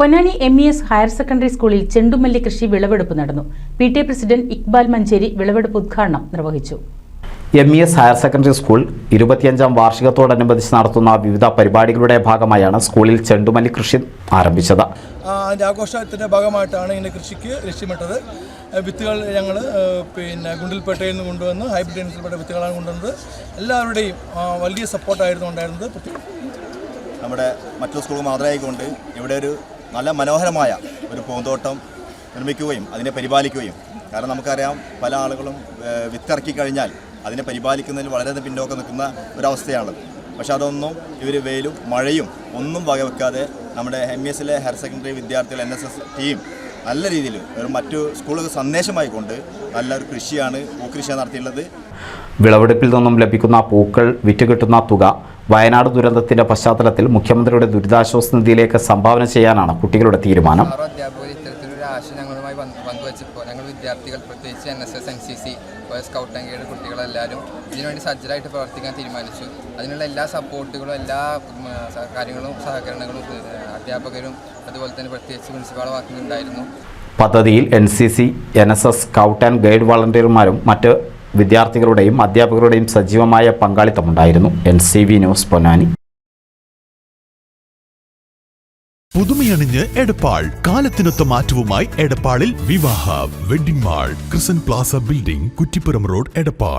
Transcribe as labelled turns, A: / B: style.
A: Ponnani MES higher secondary സ്കൂളിൽ ചെണ്ടുമല്ലി കൃഷി വിളവെടുപ്പ് നടന്നു. PTA പ്രസിഡന്റ് ഇക്ബാൽ മഞ്ചേരി വിളവെടുപ്പ് ഉദ്ഘാടനം നിർവഹിച്ചു.
B: MES ഹയർ സെക്കൻഡറി സ്കൂൾ 25ാം വാർഷികത്തോടനുബന്ധിച്ച് നടത്തുന്ന വിവിധ പരിപാടികളുടെ ഭാഗമായാണ് സ്കൂളിൽ ചെണ്ടുമല്ലി കൃഷി ആരംഭിച്ചത്.
C: ആഘോഷത്തിന്റെ ഭാഗമായിട്ടാണ് ഇതിന്റെ കൃഷിക്ക് ലക്ഷ്യമിട്ടത്. വിത്തുകൾ ഞങ്ങൾ ഗുണ്ടിൽപേട്ടയിൽ നിന്ന് കൊണ്ടുവന്ന് ഹൈബ്രിഡ് ഇനത്തിൽപ്പെട്ട വിത്തുകളാണ് കൊണ്ടുവന്നത്. എല്ലാവരുടെയും വലിയ സപ്പോർട്ടായിരുന്നു ഉണ്ടായിരുന്നത്.
D: നമ്മുടെ മറ്റു സ്കൂൾ മാതൃകയായിക്കൊണ്ട് ഇവിടെ ഒരു നല്ല മനോഹരമായ ഒരു പൂന്തോട്ടം നിർമ്മിക്കുകയും അതിനെ പരിപാലിക്കുകയും, കാരണം നമുക്കറിയാം പല ആളുകളും വിത്തിറക്കി കഴിഞ്ഞാൽ അതിനെ പരിപാലിക്കുന്നതിൽ വളരെയധികം പിന്നോക്കം നിൽക്കുന്ന ഒരവസ്ഥയാണുള്ളത്. പക്ഷെ അതൊന്നും ഇവർ വെയിലും മഴയും ഒന്നും വകവെക്കാതെ നമ്മുടെ MESലെ ഹയർ സെക്കൻഡറി വിദ്യാർത്ഥികൾ NSS ടീം നല്ല രീതിയിൽ മറ്റു സ്കൂളുകൾ സന്ദേശമായിക്കൊണ്ട് നല്ലൊരു കൃഷിയാണ് പൂക്കൃഷിയാണ് നടത്തിയിട്ടുള്ളത്.
B: വിളവെടുപ്പിൽ നിന്നും ലഭിക്കുന്ന പൂക്കൾ വിറ്റുകിട്ടുന്ന തുക വയനാട് ദുരന്തത്തിന്റെ പശ്ചാത്തലത്തിൽ മുഖ്യമന്ത്രിയുടെ ദുരിതാശ്വാസ നിധിയിലേക്ക് സംഭാവന ചെയ്യാനാണ് കുട്ടികളുടെ തീരുമാനം.
E: ഇത്തരത്തിലൊരു ആശയം ഞങ്ങളുമായി പങ്കുവച്ചപ്പോൾ ഞങ്ങൾ വിദ്യാർത്ഥികൾ, പ്രത്യേകിച്ച് NSS, NCC, scout and guide കുട്ടികളെല്ലാവരും ഇതിനുവേണ്ടി സജ്ജരായിട്ട് പ്രവർത്തിക്കാൻ തീരുമാനിച്ചു. അതിനുള്ള എല്ലാ സപ്പോർട്ടുകളും, എല്ലാ കാര്യങ്ങളും, സഹകരണങ്ങളും അധ്യാപകരും അതുപോലെ തന്നെ പ്രത്യേകിച്ച് പ്രിൻസിപ്പാൾ ഭാഗത്തുനിന്നുണ്ടായിരുന്നു. പദ്ധതിയിൽ
B: NCC, NSS, scout and guide വളണ്ടിയർമാരും മറ്റ് വിദ്യാർത്ഥികളുടെയും അധ്യാപകരുടെയും സജീവമായ പങ്കാളിത്തമുണ്ടായിരുന്നു. NCV news, Ponnani.
F: പുതുമയണിഞ്ഞ് എടപ്പാൾ, കാലത്തിനൊത്ത മാറ്റവുമായി എടപ്പാളിൽ വിവാഹ വെഡിംഗ് മാൾ, ക്രിസൻ plaza building, Kuttippuram road, Edappal.